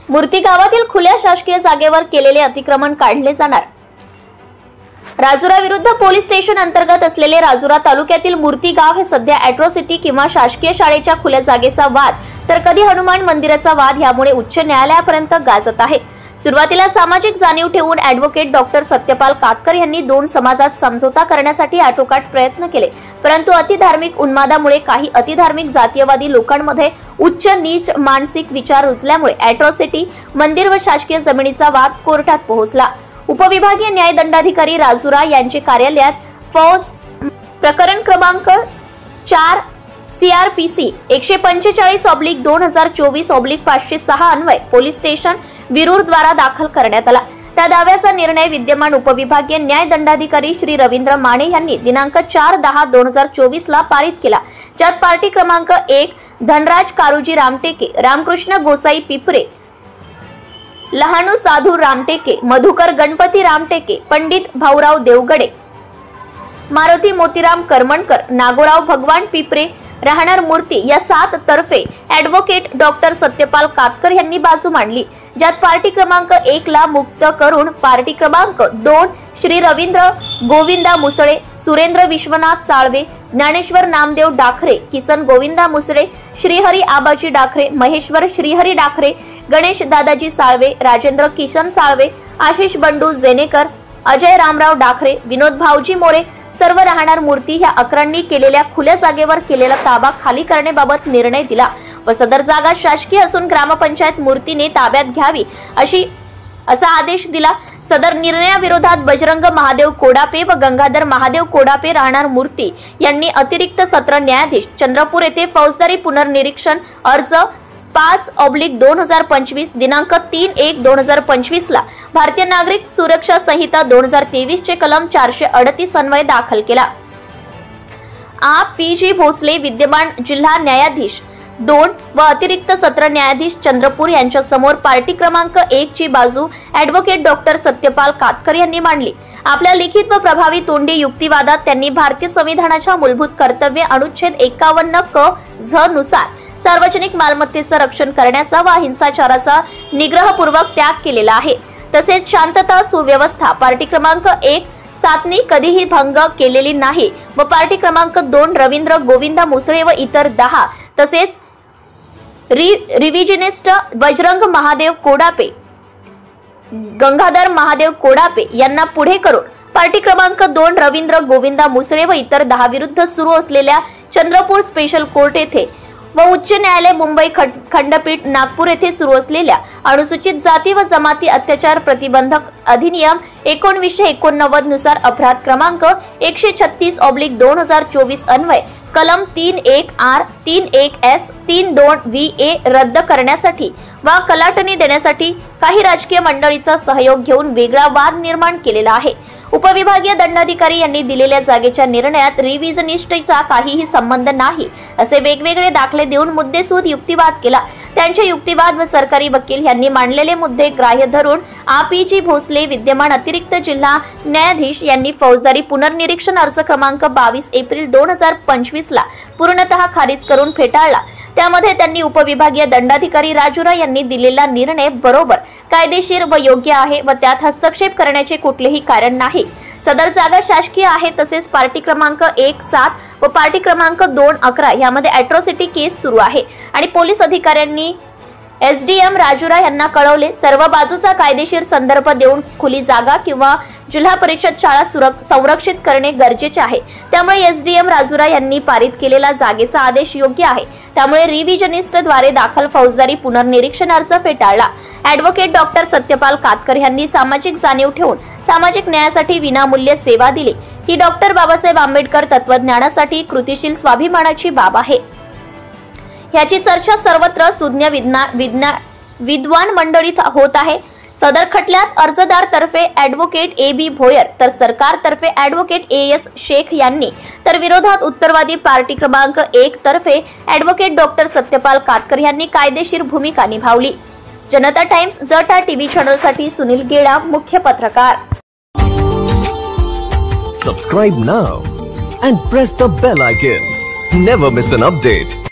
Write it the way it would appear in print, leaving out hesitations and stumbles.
मूर्ती गावातील खुल्या शासकीय जागेवर केलेले अतिक्रमण काढले जाणार। राजुरा विरुद्ध पोलीस स्टेशन अंतर्गत असलेले राजुरा तालुक्यातील मूर्ती गाव हे सध्या अॅट्रॉसिटी किंवा शासकीय शाळेच्या खुल्या जागेचा वाद तर कधी हनुमान मंदिराचा वाद यामुळे उच्च न्यायालयापर्यंत गाजत आहे। सुरुवातीला सामाजिक जाणीव ठेवून ॲडव्होकेट डॉक्टर सत्यपाल कातकर यांनी दोन समाजात समझोता करण्यासाठी आटोकाट प्रयत्न केले, परंतु अतिधार्मिक उन्मादामुळे काही अतिधार्मिक जातीयवादी लोकांमध्ये उच्च नीच मानसिक विचार रुजल्यामुळे अॅट्रॉसिटी मंदिर व शासकीय जमिनीचा वाद कोर्टात पोहोचला। उपविभागीय न्यायदंडाधिकारी राजुरा यांचे कार्यालयात फौज प्रकरण क्रमांक 4 CRPC 145/2024/506 Anvay police station Virur द्वारा दाखल करण्यात आला। त्या दाव्याचा निर्णय विद्यमान उपविभागीय न्यायदंडाधिकारी श्री रवींद्र माने यांनी दिनांक 4/10/2024 ला पारित केला, ज्यात पार्टी क्रमांक 1 धनराज कारुजी रामटेके, रामकृष्ण गोसाई पिपरे, लहानू साधू रामटेके, मधुकर गणपती रामटेके, पंडित भाऊराव देवगडे, मारुती मोतीराम करमणकर, नागोराव भगवान पिपरे राहणार मूर्ती या 7 तर्फे ॲडव्होकेट डॉक्टर सत्यपाल कातकर यांनी बाजू मांडली, ज्यात पार्टी क्रमांक 1 ला मुक्त करून पार्टी क्रमांक 2 श्री रवींद्र गोविंदा मुसळे, सुरेंद्र विश्वनाथ साळवे, ज्ञानेश्वर नामदेव डाखरे, किसन गोविंदा मुसळे, श्रीहरी आबाजी डाखरे, महेश्वर श्रीहरी डाखरे, गणेश दादाजी साळवे, राजेंद्र किशन साळवे, आशिष बंडू जेनेकर, अजय रामराव डाखरे, विनोद भाऊजी मोरे सर्व राहणार मूर्ती ह्या 11 केलेल्या खुल्या जागेवर केलेला ताबा खाली करण्याबाबत निर्णय दिला व सदर जागा शासकीय असून ग्रामपंचायत मूर्तीने ताब्यात घ्यावी असा आदेश दिला। सदर निर्णयाविरोधात बजरंग महादेव कोडापे व गंगाधर महादेव कोडापे राहणार मूर्ती यांनी अतिरिक्त सत्र न्यायाधीश चंद्रपूर येथे फौजदारी पुनर्निरीक्षण अर्ज 5/2025 दिनांक 3/1/2025 ला भारतीय नागरिक सुरक्षा संहिता 2023 चे कलम 438 अन्वय दाखल केला। PG भोसले विद्यमान जिल्हा न्यायाधीश 2 व अतिरिक्त सत्र न्यायाधीश चंद्रपूर यांच्या समोर पार्टी क्रमांक 1 ची बाजू ॲडव्होकेट डॉक्टर सत्यपाल कातकर यांनी मांडली। आपल्या लिखित व प्रभावी तोंडी युक्तिवादात त्यांनी भारतीय संविधानाच्या मूलभूत कर्तव्य अनुच्छेद 51 क झ नुसार सार्वजनिक मालमत्तेचं रक्षण करण्याचा व हिंसाचाराचा निग्रहपूर्वक त्याग केलेला आहे, तसेच शांतता सुव्यवस्था पार्टी क्रमांक 1 7 कधीही भंग केलेली नाही व पार्टी क्रमांक 2 रवींद्र गोविंदा मुसळे व इतर 10 तसेच रिव्हिजनिस्ट बजरंग महादेव कोडापे, गंगाधर महादेव कोडापे यांना पुढे करून पार्टी क्रमांक 2 रवींद्र गोविंदा मुसळे व इतर 10 विरुद्ध सुरू असलेल्या चंद्रपूर स्पेशल कोर्ट येथे व उच्च न्यायालय मुंबई खंडपीठ नागपूर येथे सुरू असलेल्या अनुसूचित जाती व जमाती अत्याचार प्रतिबंधक अधिनियम 1989 नुसार अपराध क्रमांक 136/2024 अन्वय कलम 31R 31S 32VA रद्द करण्यासाठी व कलाटणी देण्यासाठी काही राजकीय मंडळीचा सहयोग घेऊन वेगळा वाद निर्माण केलेला आहे। उपविभागीय दंडाधिकारी यांनी दिलेल्या जागेच्या निर्णयात रिव्हिजनिस्टचा काहीही संबंध नाही असे वेगवेगळे दाखले देऊन मुद्देसूद युक्तिवाद केला। त्यांचे युक्तिवाद व सरकारी वकील यांनी मांडलेले मुद्दे ग्राह्य धरून PG भोसले विद्यमान अतिरिक्त जिल्हा न्यायाधीश यांनी फौजदारी पुनर्निरीक्षण अर्ज क्रमांक 22 एप्रिल 2025 ला पूर्णतः खारिज करून फेटाळला। त्यामध्ये त्यांनी उपविभागीय दंडाधिकारी राजुरा यांनी दिलेला निर्णय बरोबर, कायदेशीर व योग्य आहे व त्यात हस्तक्षेप करण्याचे कुठलेही कारण नाही। सदर जागा शासकीय आहे, तसेच पार्टी क्रमांक 1 7 व पार्टी क्रमांक 2 11 यामध्ये अॅट्रॉसिटी केस सुरू आहे आणि पोलीस अधिकाऱ्यांनी SDM राजुरा यांना कळवले। सर्व बाजूचा कायदेशीर संदर्भ देऊन खुली जागा किंवा जिल्हा परिषद शाळा संरक्षित करणे गरजेचे आहे। त्यामुळे SDM राजुरा यांनी पारित केलेला जागेचा आदेश योग्य आहे, त्यामुळे रिव्हिजनिस्ट द्वारे दाखल फौजदारी पुनर्निरीक्षण अर्ज फेटाळला। ॲडव्होकेट डॉक्टर सत्यपाल कातकर यांनी सामाजिक जाणीव ठेवून सामाजिक न्यायासाठी विनामूल्य सेवा दिली। ही डॉक्टर बाबासाहेब आंबेडकर तत्वज्ञानासाठी कृतिशील स्वाभिमानाची बाब आहे। याची चर्चा सर्वत्र सुज्ञ विद्वान मंडळीत होत आहे। सदर खटल्यात अर्जदार तर्फे ॲडव्होकेट AB भोयर तर सरकार तर्फे ॲडव्होकेट AS शेख यांनी तर विरोधात उत्तरवादी पार्टी क्रमांक 1 तर्फे ॲडव्होकेट डॉक्टर सत्यपाल कातकर यांनी कायदेशीर भूमिका निभावली। जनता टाइम्स जटा टीव्ही चॅनल साठी सुनील गेडा मुख्य पत्रकार। Subscribe now and press the bell icon. Never miss an update.